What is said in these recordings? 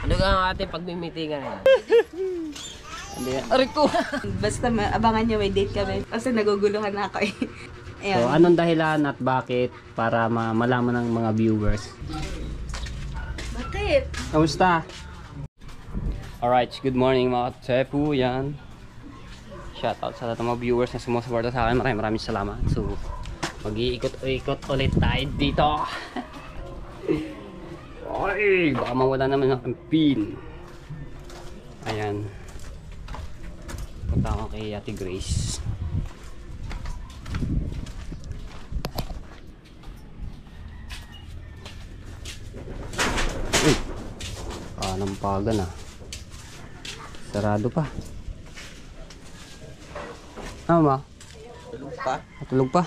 Ano ka ang ating pagmimitingan eh? Hindi yan. Aray ko! Basta abangan nyo, may date kami. Kasi naguguluhan na ako eh. Ayan. So, anong dahilan at bakit para malaman ng mga viewers? Bakit? Kamusta? Alright, good morning mga Tsepu. Yan. Shoutout sa lahat ng mga viewers na sumusuporta sa akin. Maraming salamat. So, mag-iikot-ikot ulit tayo dito. Ay, baka mawala naman ang pin. Ayan. Punta ako kay Ate Grace. Uy, nampagan ah. Sarado pa. Ano ma? Tulog pa? Tulog pa?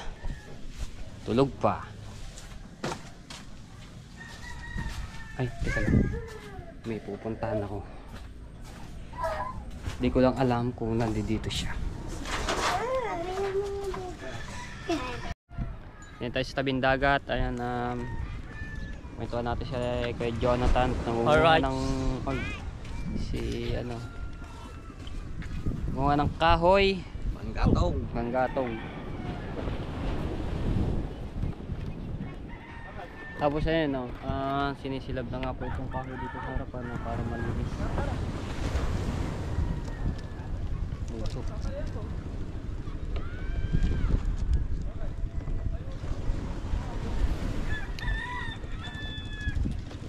Tulog pa. Ay, teka lang. May pupuntahan ako. Hindi ko lang alam kung nandito siya. Yan tayo sa tabing dagat. Ayan, may tuwa natin siya kay Jonathan. Nangunguha ng bunga ng kahoy. Manggatong. Manggatong. Tapos ayun, no, sinisilab na nga po itong kahoy dito sa harapan para malinis. Ito.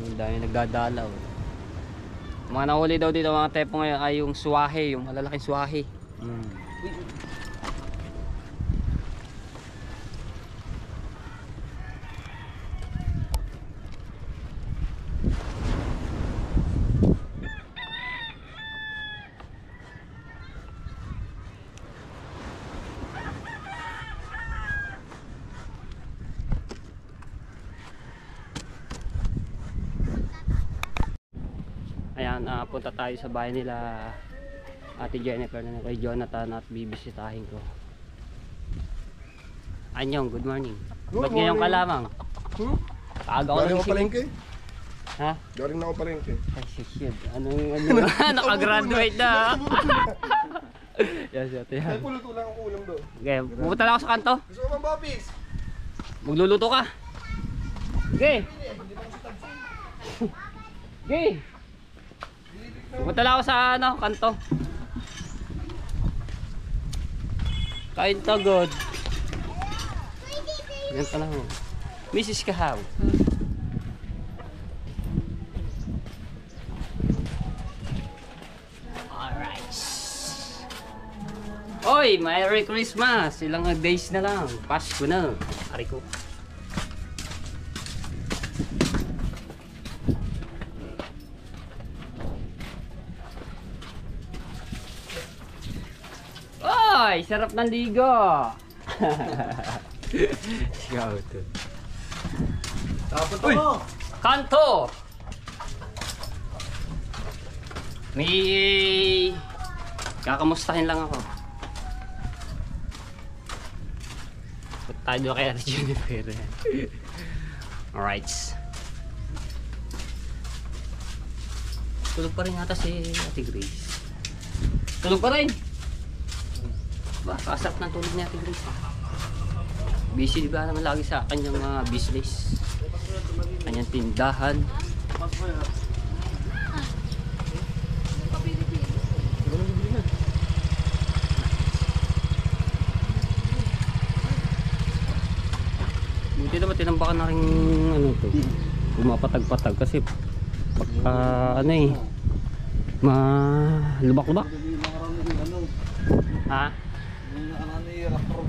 Ang dami nagdadalaw. Mga nahuli daw dito mga tepo ngayon ay yung swahe, yung malalaking swahe. Ayan, punta tayo sa bahay nila Ate Jennifer na kay Jonathan at bibisitahin ko. Anyong, good morning. Ba't ngayon ka lamang? Kaaga ko lang palengke. Ha? Galing na ako palengke. Ay, shit. Ano? Nakagraduate na. Yes, ate. Ay, puluto lang ang ulam doon. Okay, pupunta lang ako sa kanto. Gusto ko bang bobbies? Magluluto ka. Okay. Okay. Pupunta lang ako sa kanto. Kain tagod. Yan pa lang. Mrs. Kahaw. Alright. Oy, Merry Christmas. Ilang days na lang. Pasko na. Ari ko. Ay, sarap ng ligo. Sigaw to. Tapos ako. Kanto. May kakamustahin lang ako. Ba't tayo doon kay Ate Jennifer? Alright. Tulog pa rin yata si Ate Grace. Tulog pa rin. Kasap ng tulog niya Ate Grace. Busy diba naman lagi sa kanyang mga business, kanyang tindahan. Buti naman tinambakan na rin to, pumapatag-patag kasi pagka lubak-lubak. Ha?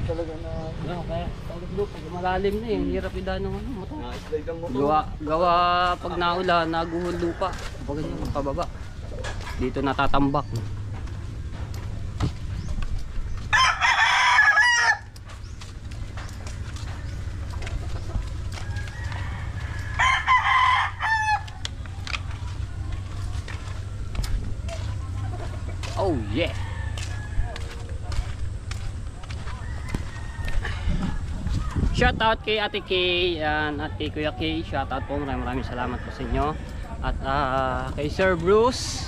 Talaga na Kaya pag malalim na eh, hirap idaan ng motor. na-slide ang motor. Gawa pag naulan, naguhol lupa. Pag ganyan magpababa. Dito natatambak. Oh yeah. Shout out kay Ate Kay and Ate Kuya Kay. Shout out po, maraming salamat po sa inyo. At kay Sir Bruce,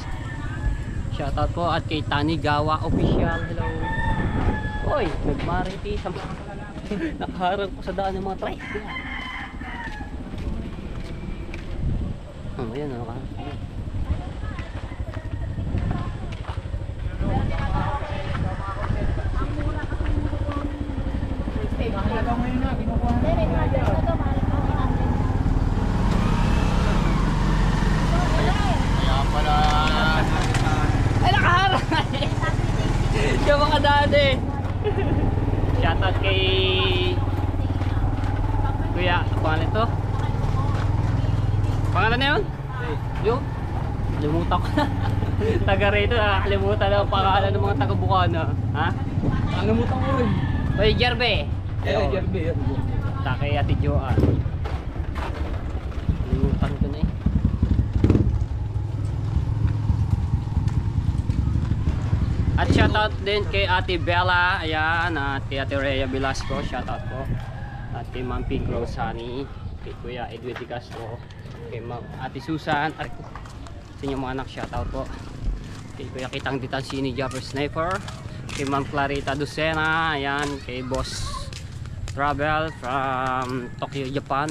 shoutout po. At kay Tanigawa Official, hello. Hoy, nagmariti sa nakaharap ko sa daan ng mga trike. Oh, ayan o. Ay, nakaharap! Siya mga dati. Shoutout kay Kuya, pangalan ito? Pangalan na yun? Yung? Limutan ko na. Taga rito, nakakalimutan na ang pangalan ng mga taga-Bukana. Ha? Nakalimutan ko rin. Oy, Jerbe! Jerbe. Takay Ate Joanne. Limutan ko na eh. At shoutout din kay Ate Bella, ayan, at kay Ate Rhea Velasco, shoutout po. At kay Ma'am Pink Rosani, kay Kuya Edwin Di Castro, kay Ma'am Ate Susan, at sa inyong mga anak, shoutout po. Kay Kuya Kitang Ditansini, Japper Sniper, kay Ma'am Clarita Lucena, ayan, kay Boss Travel from Tokyo, Japan.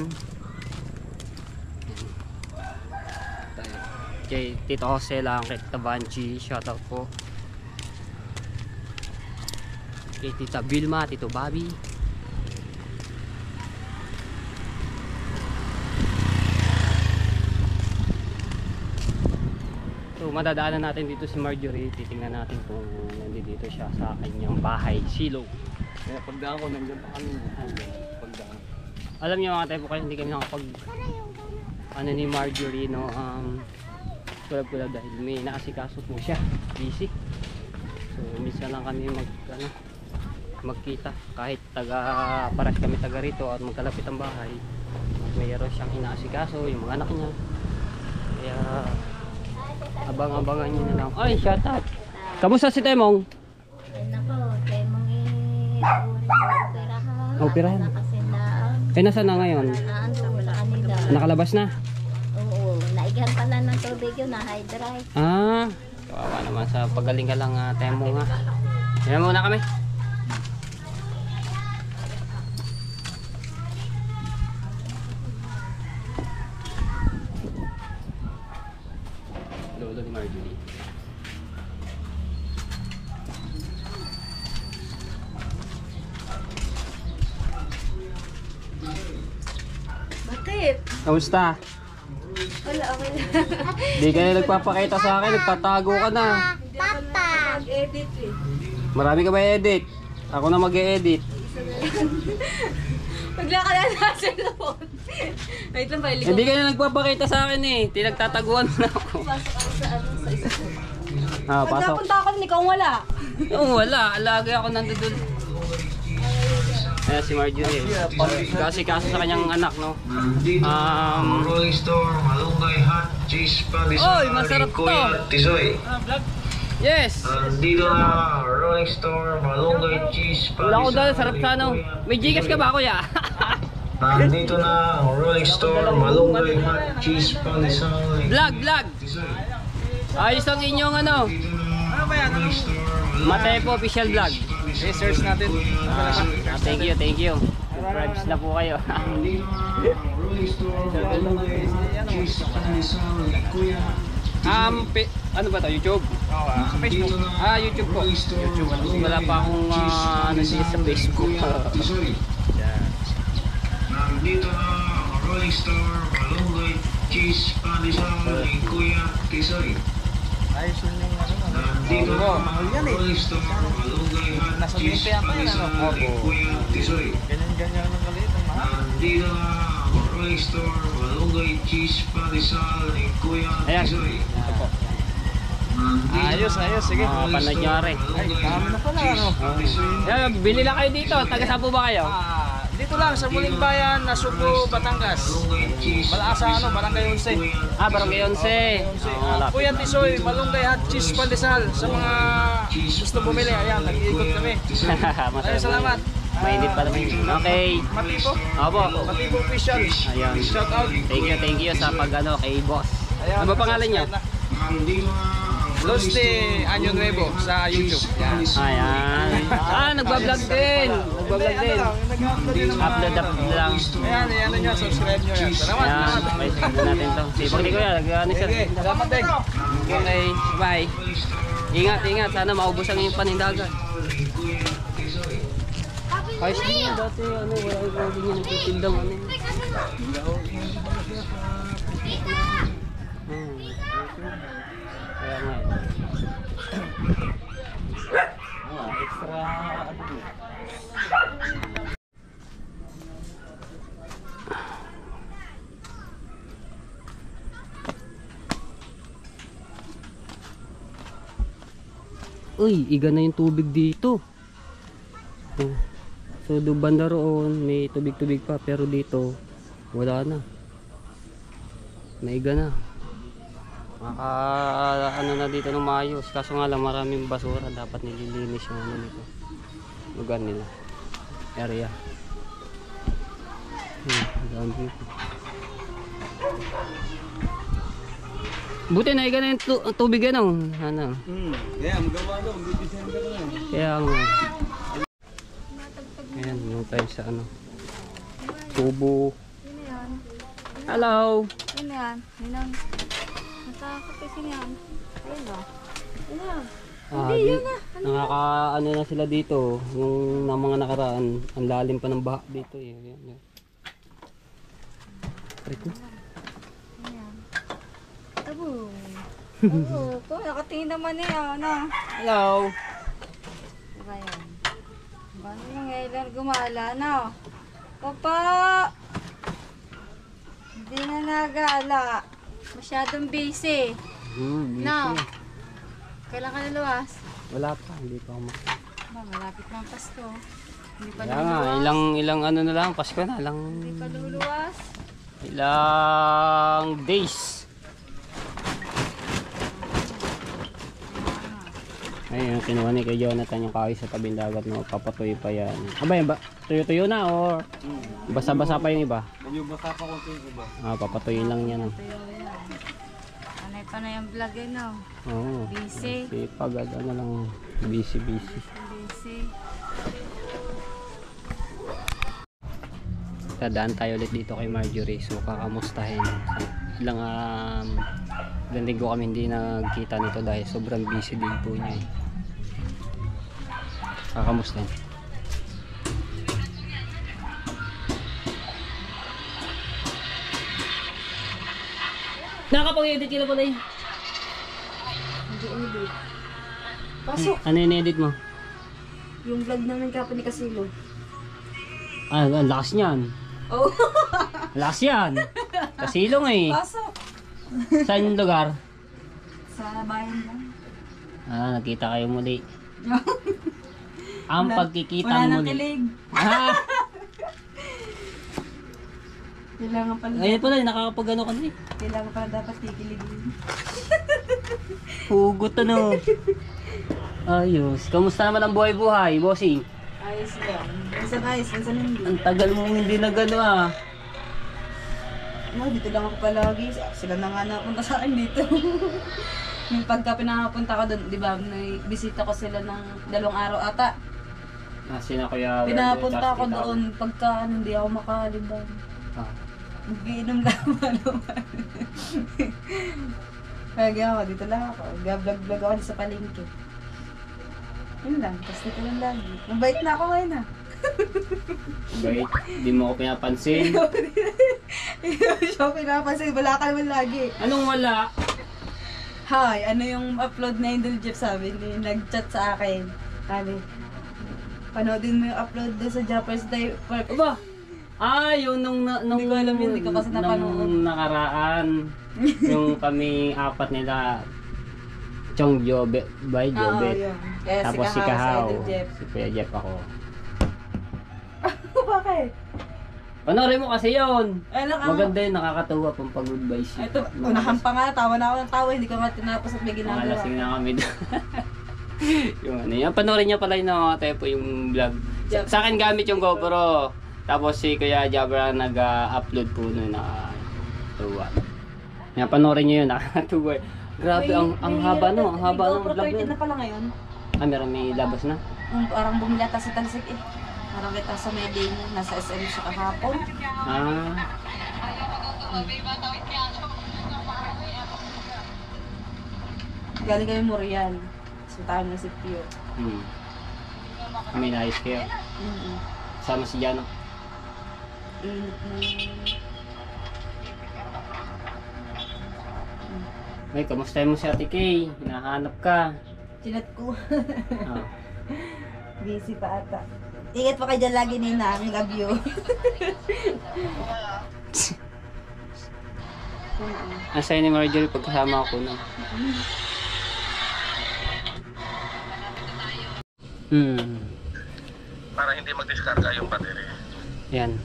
Kay Tito Jose lang, kay Tita Banchi, shoutout po. Kay Tita Vilma, Tito Bobby. So madadaanan natin dito si Marjorie. Titingnan natin kung nandito siya sa kanyang bahay, Silo. Kaya pagdaan ko, nandiyan pa kami. Pagdaan. Alam niyo mga tayo po kayo, hindi kami nakapag ano ni Marjorie, no, kulab-kulab dahil may naasikaso po siya, busy. So minsan lang kami magkita kahit paras kami taga rito at magkalapit ang bahay. Mayroon siyang inaasikaso yung mga anak niya, kaya abang-abangan niyo na lang. Ay, shoutout! Kamusta si Temong? Nako, Temong Operahan. Kasi na, Nasaan na ngayon? wala kanila. Nakalabas na? Oo, naigan pala ng tubig yun, na-hydrate. Kawawa naman, sa pagaling ka lang, Temong ha. Yan muna kami. Lolo ni Marjorie. Bakit? Kamusta? Wala, okay lang. Di ka na nagpapakita sa akin, nagtatago ka na. Mag-edit eh. Marami ka ba edit? Ako na mag-e-edit. Bigla ka na sa cellphone. Wait lang, palilig Hindi ka na nagpapakita sa akin eh. Tinagtataguan mo na ako. Pasok ako sa isa. Ah, Pag pasok. napunta ako, ikaw wala. Oo, wala. Alagi ako nandun. Ayan si Marjorie. Kasi kaso sa kanyang anak, no? Rolling Store, Malunggay Hot Cheese Pandesal, Oy, masarap to. Kuya Tisoy. Yes! Dito na, Rolling Store, Malunggay Cheese Pandesal. Wala ko dahil, sarap sa ano. May Gcash ka ba, kuya? Nandito na, Rolling Store, Malunggay Hot Cheese Pandesal. Vlog! Tisoy. Ayos ang inyong ano. Ano ba yan? Rolling Store, Matepo official vlog. Research natin. Thank you. Subscribe na po kayo. Rolling Store, Malunggay Hot Cheese Pandesal. Kuya Ano ba to? YouTube? Sa Facebook. YouTube po. YouTube. Wala pa akong ano siya sa Facebook. Tisoy. Nandito na, Rolling Store, Malunggay Cheese Pandesal ni Kuya Tisoy. Ayos yun yung ano. Nandito na, Mahal yan eh. Rolling Store, Malunggay Hot Nasa Cheese Olympia pa yan, Pandesal ano? ni Kuya Tisoy. Ganyan ang galit. Ang mahal. Nandito na, Rolling Store, Malunggay Cheese Pandesal ni Kuya Ayan. Tisoy. Ito po. Ayos. Sige. Panood nyo rin. Ay, dami na pala ano. Yan, bili lang kayo dito. Taga saan po ba kayo? Dito lang sa Muling Bayan, Nasubo, Batangas. Sa Barangay 11. Barangay 11. Kuya Tisoy, Malunggay Hot Cheese Pandesal. Sa mga gusto bumili, ayan, nag-iikot kami. Ay, salamat. Mainit pa naman yun. Okay. Matipo. Opo. Matipo official. Ayan. Shout out. Thank you sa pag kay boss. Ayan, Ano ba pangalan niyo? Los de Año Nuevo sa YouTube. Yan. Ayan. Nagbablog din. Nagbablog din. Upload lang. Ayan, ano nyo, subscribe nyo yan. Salamat, Ayan, salamat. may sige natin to. Sipag di ko yan. Ano siya? Okay, salamat din. Okay, bye. Ingat, ingat. Sana maubos ang iyong panindagan. Ayos din yun. Dati ano, wala yung pwede nyo nagtitindang ano. Kaya nga eh. Extra ano. Uy, iga na yung tubig dito. Oh. So do banda roon, may tubig-tubig pa, pero dito wala na. Naiga na. Ano na dito ng maayos. Kaso nga lang maraming basura, dapat nililinis yung ano nito. Lugar nila. Area. Dami dito. Buti na iga na yung tubig ano. Ano? Kaya magawa daw, December na. Kaya nga. Ayan, yung tayo sa ano. Tubo. Sino yan? Hello! Sino yan? Ninang. Nakakapisin yan. Ayun o. Ayun o. Nakaka ano na sila dito. Yung mga nakaraan, ang lalim pa ng baha dito eh. Ayan, ayan. Rito. Ayan. Tabo. Tabo. Kung nakatingin naman niya. Ano? Hello! Diba yan? Paano nangyayilan gumala, no? Papa! Hindi na nagala. Masyadong busy. Busy. No? Kailan ka naluwas? Wala pa, hindi pa ako Ba, malapit ng Pasko. Hindi pa Kaya nga, luluwas. ilang ano na lang, Pasko na, Hindi pa luluwas. ilang days. Ayun, kinuha ni kay Jonathan yung kahoy sa tabing dagat na papatuyo pa yan. Aba yun ba? Tuyo-tuyo na or basa-basa pa yung iba? Medyo basa pa konti yung iba. Papatuyo lang yan. Ito yun. Panay pa na yung vlog eh, no? Oo. Busy. Sipag at ano lang, busy. Busy. Dadaan tayo ulit dito kay Marjorie, so kakamustahin. Ilang linggo kami hindi nagkita nito dahil sobrang busy din po niya eh. Kakamustahin. Nakapag-edit ka na pala eh. Hindi edit. Pasok. Ano yung edit mo? Yung vlog namin kapag ni Kasilo. Ang lakas niyan. Oh. Lakas yan. Kasilong eh. Pasok. Saan yung lugar? Sa bayan lang. Nakita kayo muli. Ang pagkikita Wala nang muli. kilig. Kailangan pala. Ayun pala, nakakapag-ano ka na eh. Kailangan pala dapat kikiligin. Hugot ano. Ayos. Kamusta naman ang buhay-buhay, bossing? Ayos lang. Minsan ayos, minsan hindi. Ang tagal mong hindi na gano'n ah. Dito lang ako palagi. Sila na nga napunta sa akin dito. Yung pagka pinapunta ko doon, di ba, bisita ko sila ng 2 araw ata. Sina Kuya Pinapunta ko doon pagka hindi ako makalibang. Mag-iinom lang naman. Kaya ako, dito lang ako. Vlog-vlog ako sa palengke. Yun lang, tapos dito lang lagi. Mabait na ako ngayon ah. Wait, di mo ako pinapansin. Siya pinapansin, wala ka naman lagi. Anong wala? Hi, ano yung upload na Idol Jeff sabi ni nag-chat sa akin. Sabi, panoodin mo yung upload doon sa Jappers Day Park. Aba! Yung nung Hindi ko alam yun, hindi ko kasi napanood. Nung nakaraan, yung kami apat nila, Chong Jobet, by Jobet. yun. Kaya Tapos si si Kahaw, Idol Jeff. si Kuya Jeff ako. Bakit? Panoorin mo kasi yun. Ano ka? Maganda yun, nakakatuwa pang pag-goodbye siya. Ito, unahan pa nga, tawa na ako ng tawa, hindi ko nga tinapos at may Mga ginagawa. lasing na kami doon. Yung ano yan, panoorin niya pala yung mga tepo yung vlog. Sa akin gamit yung GoPro. Tapos si Kuya Jabra nag-upload po nun na tuwa. Yan, panoorin nyo yun, nakakatuwa. Grabe, ang haba no, ang haba ng GoPro vlog 13 yun. na pala ngayon. Ah, meron may labas na. Parang bumilata sa Talsik eh. Parang kita sa may day niya, nasa SM siya kahapon. Ah, Galing kami Morial. So tayo na si Pio. may naayos kayo. Sama si Jano. Init na. Ay, kamusta mo si Ate Kay? Hinahanap ka. Chinat ko. Oh. Busy pa ata. Ingat pa kayo dyan lagi ni namin, Gabyo. Ang sa'yo ni Marjorie pagkasama ako no. Para hindi mag-discarga yung battery. Yan.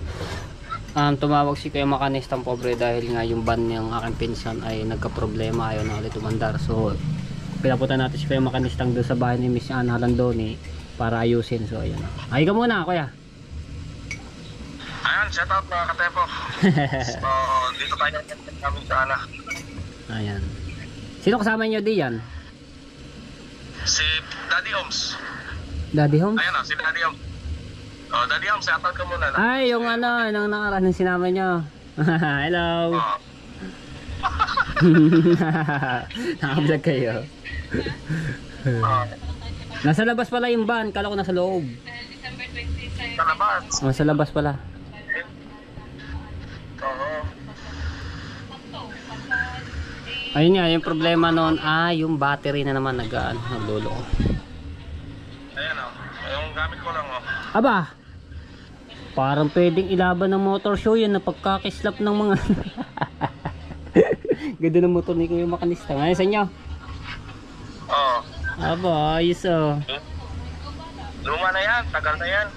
Tumawag si Kuya Makanistang pobre dahil nga yung van ng aking pinsan ay nagka-problema, ayaw na ulit umandar. So, pinapunta natin si Kuya Makanistang doon sa bahay ni Miss Ana Landoni para ayusin. So, ayun. Ay ka muna, Kuya. Ayan, shout out mga katepo. So, dito tayo namin sa Ana. Ayan. Sino kasama nyo diyan? Si Daddy Oms. Daddy Home? Ayan o, si Daddy Oms. Oh, Daddy Oms, shout out ka muna. Ay, yung ano, nang nakaraan ng sinama nyo. Hello. Oh, Nakablog kayo. Nasa labas pala yung van, kala ko nasa loob. sa labas. Oh, sa labas pala. Oo. Ayun nga, yung problema noon, yung battery na naman naglolo. Ayan o, yung gamit ko lang o. Aba, parang pwedeng ilaban ng motor show yan na pagkakislap ng mga ganda ng motor ni Kuya Makanista. Ngayon sa inyo? Oo. Aba, ayos oh. Luma na yan, tagal na yan.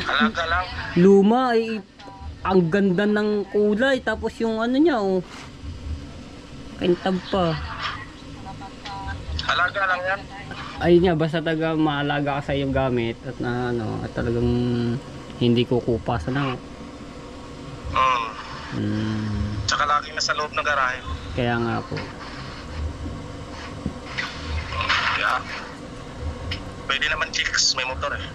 Alaga lang. Luma, ang ganda ng kulay. Tapos yung ano niya oh, kintab pa. Alaga lang yan. Ayun nga, basta taga maalaga ka sa iyong gamit at na ano, at talagang hindi kukupa sa lang. Tsaka lagi na sa loob ng garahe. Kaya nga po. Yeah. Pwede naman chicks, may motor eh.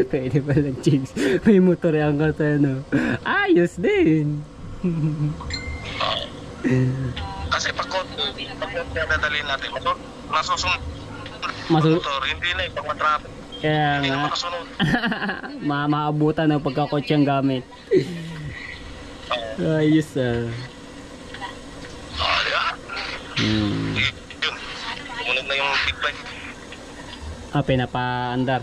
Pwede pala chicks. May motor yung kata no. Ayos din. Kasi pag dadalhin natin motor, masusunod motor, hindi na pag matrapik. Kaya Hindi na nga. makasunod. Maabutan ng pagkakotse ang gamit. Ayos ah. Yeah. Yun. Sumunod na yung big bike. Pinapaandar.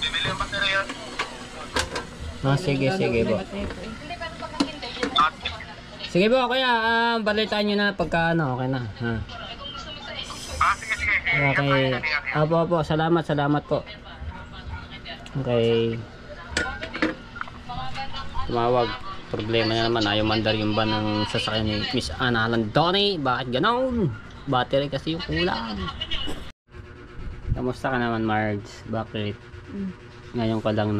Bibili yung battery yan. Sige, sige po. Sige po, kuya. Balitaan nyo na pagka ano, okay na. Sige, sige. Okay. Apo. Salamat po. Okay. Tumawag. Problema na naman. Ayaw mandar yung van ng sasakyan ni Miss Ana Landoni. Bakit ganoon? Battery kasi yung kulang. Kamusta ka naman, Marge? Bakit? Ngayon ka lang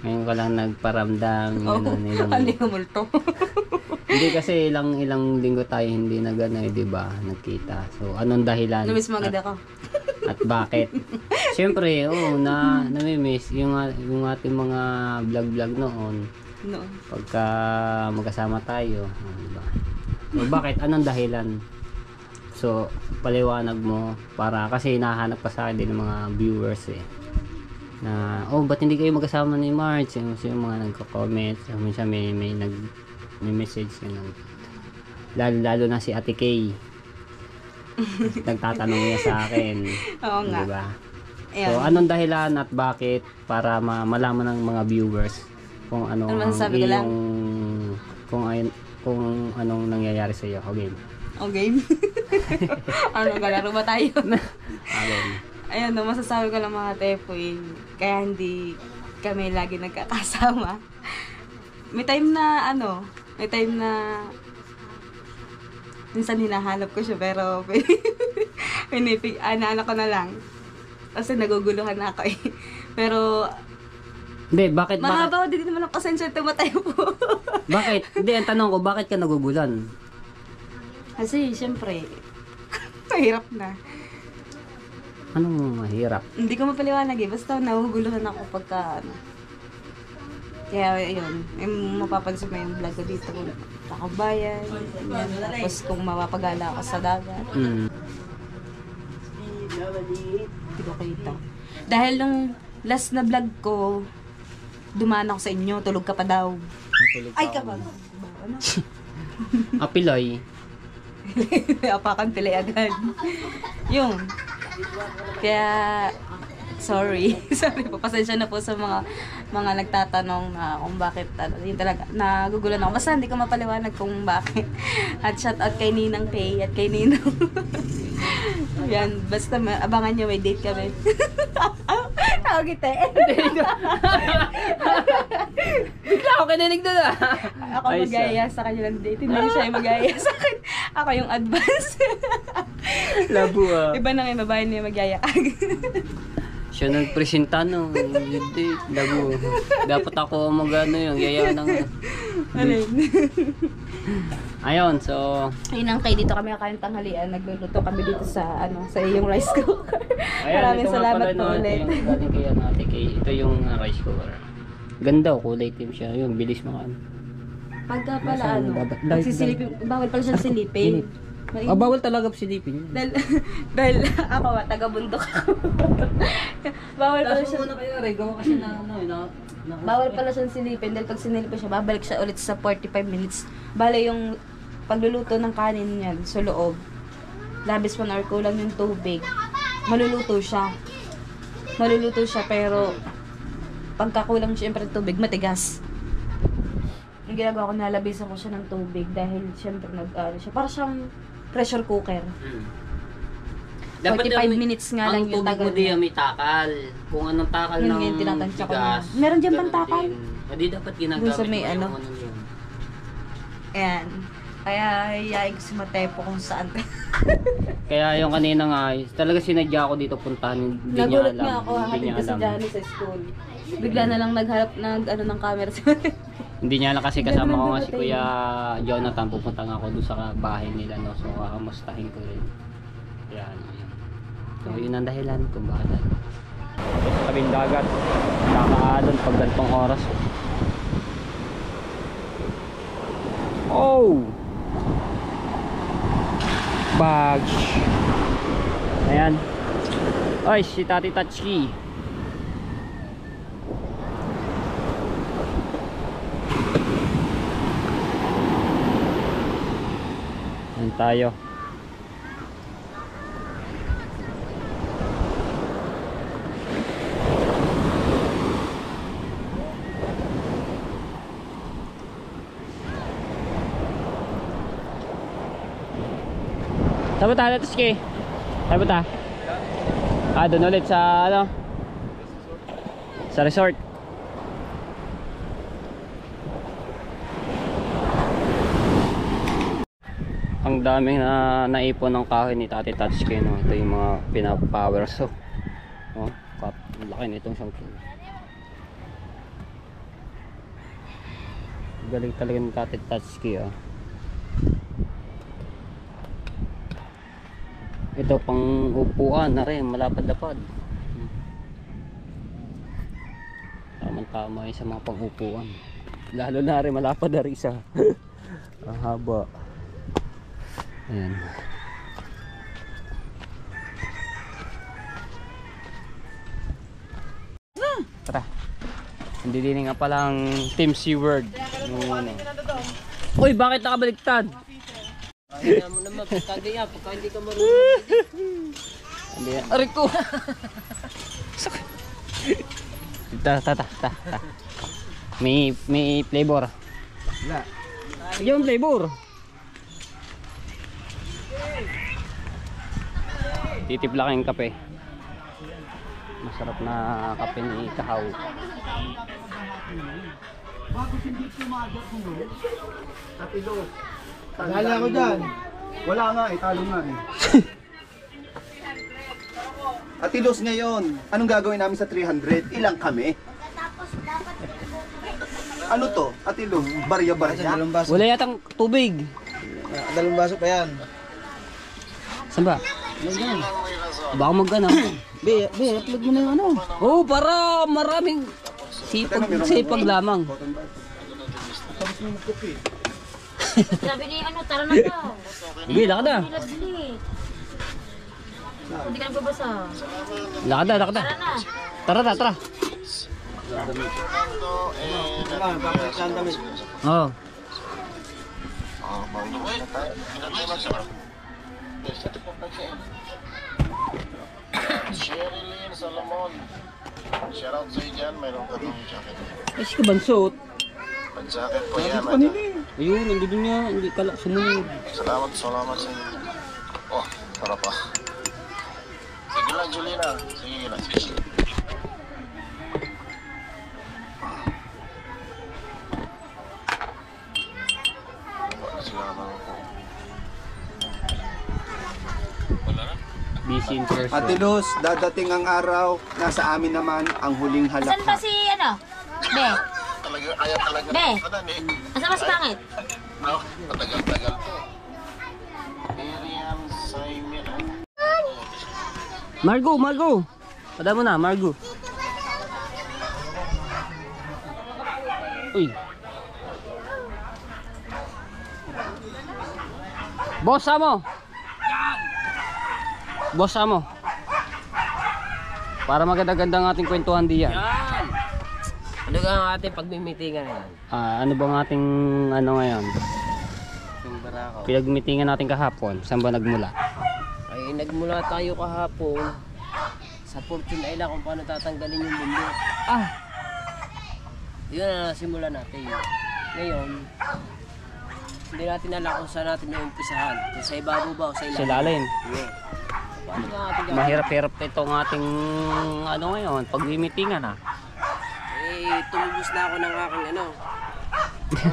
ngayon ka lang nagparamdam. Ano yung multo? Hindi kasi ilang linggo tayo hindi di ba, nagkita. So, anong dahilan? Namiss mo agad ako. At bakit? Siyempre, namimiss yung ating mga vlog noon. Noon. Pagka magkasama tayo, diba? So, bakit? Anong dahilan? So, paliwanag mo para kasi hinahanap ka sa akin din ng mga viewers na, ba't hindi kayo magkasama ni Marge? Yung mga nagko-comment, minsan may nag-message lalo na si Ate Kay. Nagtatanong niya sa akin. Oo nga. Diba? Ayan. So, anong dahilan at bakit para malaman ng mga viewers kung ano Ano masasabi ko lang? kung anong nangyayari sa iyo. Okay. Okay. Ano, galaro ba tayo? Okay. Ayun, masasabi ko lang mga tepoy, kaya hindi kami lagi nagkakasama. May time na minsan hinahanap ko siya pero inaano ko na lang. Kasi naguguluhan na ako eh. Pero Hindi, bakit? Mahaba din naman ang pasensya tumatay po. Bakit? Hindi, ang tanong ko, bakit ka nagugulan? Kasi, syempre, mahirap na. Anong mahirap? Hindi ko mapaliwanag eh. Basta nahuguluhan ako pagka ano. Kaya yun, mapapansin mo yung vlog ko dito kung nakabayan. Yan. Tapos kung mapapagala ako sa dagat. Hindi ko kita. Dahil nung last na vlog ko, dumaan ako sa inyo, tulog ka pa daw. Ay ka pa. Ano? Apilay. Apakan pili agad. Yun. Kaya, sorry. Sorry po. Pasensya na po sa mga nagtatanong na kung bakit, yun talaga, nagugulan ako. Basta hindi ko mapaliwanag kung bakit. At shout out kay Ninang Pay at kay Ninong. Yan, basta abangan nyo, may date kami. Tawag kita eh. Bigla ako kininig doon ah. Ako mag-aya sa kanya ng date. Hindi siya yung mag-aya sa akin. Ako yung advance. Labo ah. Iba na nga, babae niya mag-aya agad. Siya nagpresenta no. Hindi, labo. Dapat ako mag-ano yung yaya ng... Ayun, so... Ayun ang kay dito kami kakain tanghalian. Nagluluto kami dito sa sa iyong rice cooker. Maraming salamat po ulit. Galing kay Ate Kay. Ito yung rice cooker. Ganda, kulay team siya. Yun, bilis makaan. Pagka pala nagsisilipin, bawal pala siya silipin. Bawal talaga silipin. Dahil ako taga-bundok ako. Bawal pala siya. Gawa kasi na Bawal pala siyang silipin dahil pag sinilipin siya, babalik siya ulit sa 45 minutes. Bale yung pagluluto ng kanin niyan sa loob, labis 1 hour kulang yung tubig. Maluluto siya pero pagkakulang siyempre ng tubig, matigas. Yung ginagawa ko, nalabisan ko siya ng tubig dahil siyempre siya. Para siyang pressure cooker. 45 minutes nga lang yung tagal. Ang tubig mo diyan may takal. Kung anong takal Yun ng yung tinatansya ko bigas. na. Meron dyan bang takal? Hindi dapat ginagamit Dun sa may mo yung ano. yun. Ayan. Kaya hiyain ko si Matepo kung saan. Kaya yung kanina nga, talaga sinadya ako dito puntahan. Hindi niya Nagulat alam. nga ako, Hindi hatid niya ko si alam. Johnny sa school. Bigla na lang nagharap ng camera si Matepo. Hindi niya alam kasi kasama ko nga si Ganda ng Kuya Jonathan. Pupunta nga ako doon sa bahay nila. No? So kakamustahin ko rin. Yan. So yun ang dahilan kung bakit. Sa tabing dagat. Kakaalon pag ganitong oras. Oh! Bags. Ayan. Ay, si Tati Tatsuki. Ayan tayo. Saan ba tayo, Tatsuki? Saan ba tayo? Doon ulit sa sa resort. Ang daming naipon ng kahoy ni Tati Tatsuki, no? Ito yung mga pinapower saw. Oh, laki nitong siyang kilo. Galing talaga ni Tati Tatsuki, oh. Ito pang upuan na rin, malapad-lapad. Tama-tama yun sa mga pang-upuan. Lalo na rin malapad na rin sa ang haba. Ayan. Tara. Hindi din nga palang Team Seaward. Uy, bakit nakabaliktad? Kaya mo naman, pagkagay yan, pagka hindi ka marunong. Hindi yan. Aray ko! Ta. May flavor. Wala. Yung flavor. Titipla kayong kape. Masarap na kape ni Kahaw. Dali ako dyan. Wala nga eh, talo nga eh. Atilos ngayon, anong gagawin namin sa 300? Ilang kami? Ano to? Atilo, barya-barya. Wala yatang tubig. Dalawang baso pa yan. Saan ba? Baka mag-ano. Upload mo na yung ano. Oh, para maraming sipag lamang. Sabi ni ano, tara na daw. Sige, lakad na. Bili. Hindi ka nagbabasa. Lakad na. Tara na. Tara. Oo. Sherilyn Solomon. Shout out sa iyo dyan, mayroon ka ng jacket. Ay, si Kabansot. Pag-jacket po yan. Ayun, nandito niya. Hindi kala sumunod. Salamat sa inyo. Oh, sarap pa. Sige lang, Julina. Sige lang. Busy in person. Atilos, dadating ang araw, nasa amin naman ang huling Asan ba halakha. si ano? Be? Talaga, ayaw talaga. Be? Madali. Asan ba si Pangit? No, matagal-tagal to. Miriam Saimir. Margo! Pada mo na, Margo. Uy. Boss mo. Para maganda-ganda ang ating kwentuhan diyan. Yan! Ano ka ang ating pagmimitingan yan? Ano bang ating ano ngayon? Yung barako. Pinagmitingan natin kahapon. Saan ba nagmula? Ay, nagmula tayo kahapon sa Fortune Island kung paano tatanggalin yung mundo. Yun na nasimulan natin. Ngayon, hindi natin alam kung saan natin uumpisahan. Kung sa ibabaw ba o sa Sa ilalim. lalim. Yeah. Paano nga ating gagawin? Mahirap-hirap itong ating ano ngayon, pagmimitingan Tumubos na ako ng aking yung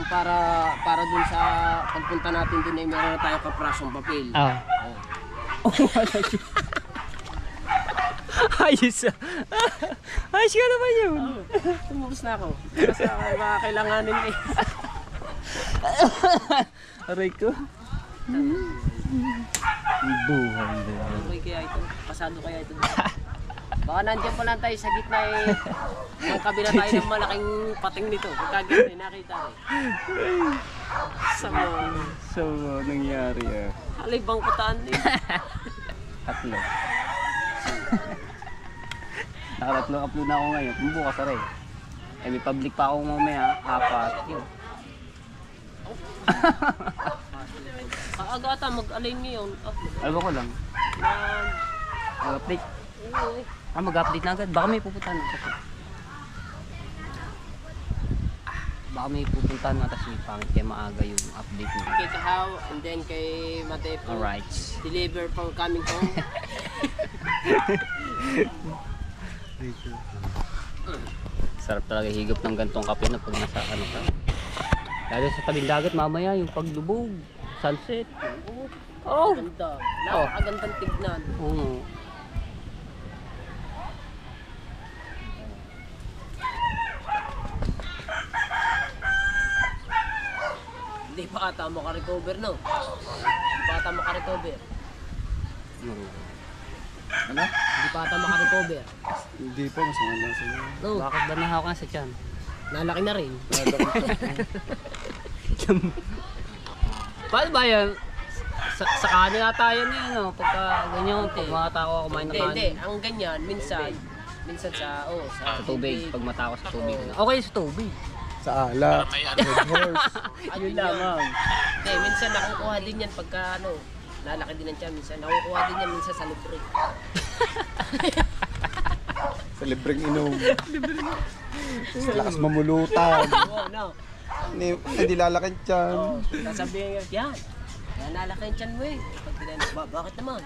para dun sa pagpunta natin dun ay meron na tayo kaprasong papel. Ayos ka naman yun. Tumubos na ako. Kasi ako makakailanganin eh. Aray ko. Buhay na. Okay kaya ito? Pasado kaya ito? Baka nandiyan pa lang tayo sa gitna eh. Ang kabila tayo ng malaking pating nito. Pagkaganda nakita eh. So, nangyari Halibang kutaan eh. Tatlo. Nakatatlong upload na ako ngayon. Kung bukas aray. May public pa ako mamaya. 4. Yun. Aga ata mag-align ngayon. Alam ko lang. Mag-update. Mag-update na agad. Baka may pupuntahan na. Baka may pupuntahan na tapos may pangit kaya maaga yung update mo. Kay Kahaw and then kay Matepo. Alright. Deliver for coming home. Sarap talaga higop ng gantong kape na pag nasa ano ka. Lalo sa tabing dagat mamaya yung paglubog, sunset. Oh! Ganda. Napakagandang tignan. Oo. Hindi pa ata makarecover no? Hindi pa ata makarecover. Ano? Hindi pa ata makarecover. Hindi po, mas maganda sa inyo. No, Bakit ba nahawak ka sa tiyan? nalaki na rin. Paano ba yan? Sa kanin ata yan eh, no? Pagka ganyan, pag mga tao ako kumain ng Hindi. kanin. Ang ganyan, minsan sa Sa tubig, pag matako sa tubig. Okay sa tubig. Sa alak, red horse. Yun lamang. Hindi, minsan nakukuha din yan pagka lalaki din ang tiyan. Minsan nakukuha din yan minsan sa libre. Sa libreng inom. Sa lakas mamulutan. Oo, no. Hindi lalaking tiyan. Sasabihin nga, yan nalaki ang tiyan mo eh. Pag tinanong, bakit naman?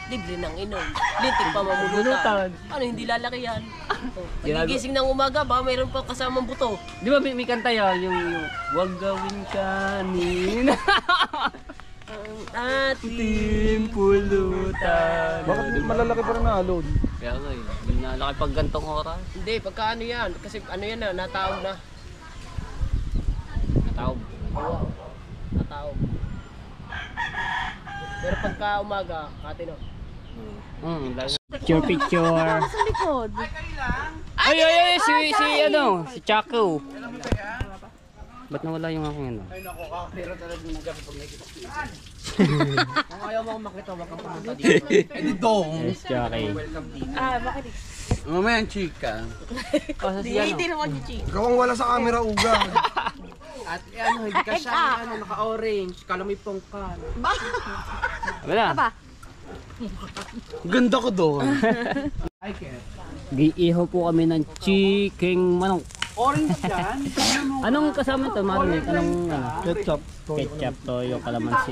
Libre ng inom. Lintik pa mamulutan. Ano, hindi lalaki yan. Pagigising ng umaga, baka mayroon pa kasamang buto. Di ba may kanta yan? Yung wag gawin kanin. Ating pulutan. Bakit malalaki pa rin na alon? Kaya nga eh, nalaki pag gantong oras. Hindi, pagka ano yan. Kasi ano yan na, nataog na. Taob. Nataob. Pero pagka umaga, katino. Picture. Sa likod. Ay, si ano, si Chaco. Ba't nawala yung aking ano? Ay nako, kakapero talaga ng gabi pag nakikita. Kung ayaw mo makita, wag kang pumunta dito. Eh di dong. Yes, Chaco. Bakit? Mamaya ang chika. Kasi si ano? naman yung chick. Ikaw ang wala sa camera, uga. At ano, hindi ka siya naka-orange. Kala may pongkan. Wala. Ganda ko doon. Giihaw po kami ng chiking manok. Orange yan. Anong kasama ito, Marinig? Anong ano? Ketchup. Ketchup, toyo, kalamansi.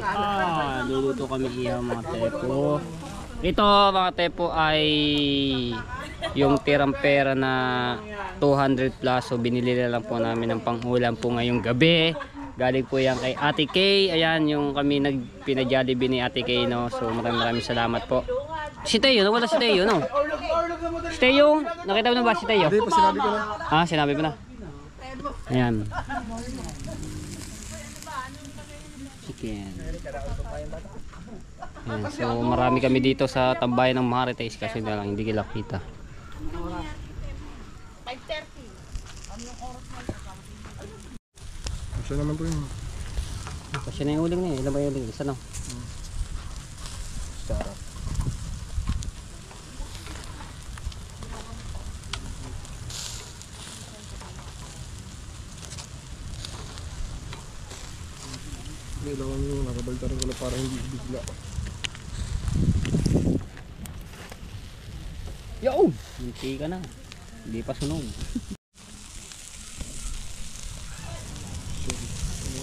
Luluto kami ihaw mga tepo. Ito mga tepo ay yung tirang pera na 200 plus. So binili na lang po namin ng pang-ulam po ngayong gabi. Galing po yan kay Ate Kay. Ayan yung kami pinag-Jollibee ni Ate Kay, no? So maraming salamat po. Si Teo, wala si Teo, no? Si Teo, nakita mo na ba si Teo? Hindi pa sinabi ko na. Ah, sinabi mo na. Ayan. Chicken. Ayan. So marami kami dito sa tambayan ng Marites kasi na lang hindi kita. Siya naman to yun. Kasi na yung uling na eh. Ilan ba yung uling? Isa no? Sarap. Kailangan nyo, nakabaltarin ko lang para hindi bigla. Yo! Hindi ka na. Hindi pa sunog.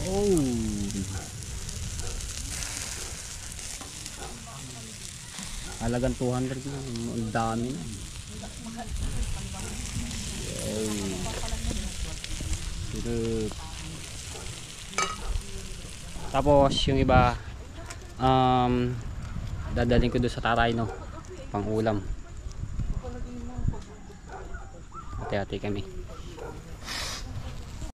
Oh! Halagang 200 na. Ang dami na. Wow. Tapos yung iba dadalhin ko doon sa taray, no, pang ulam. Hati-hati kami.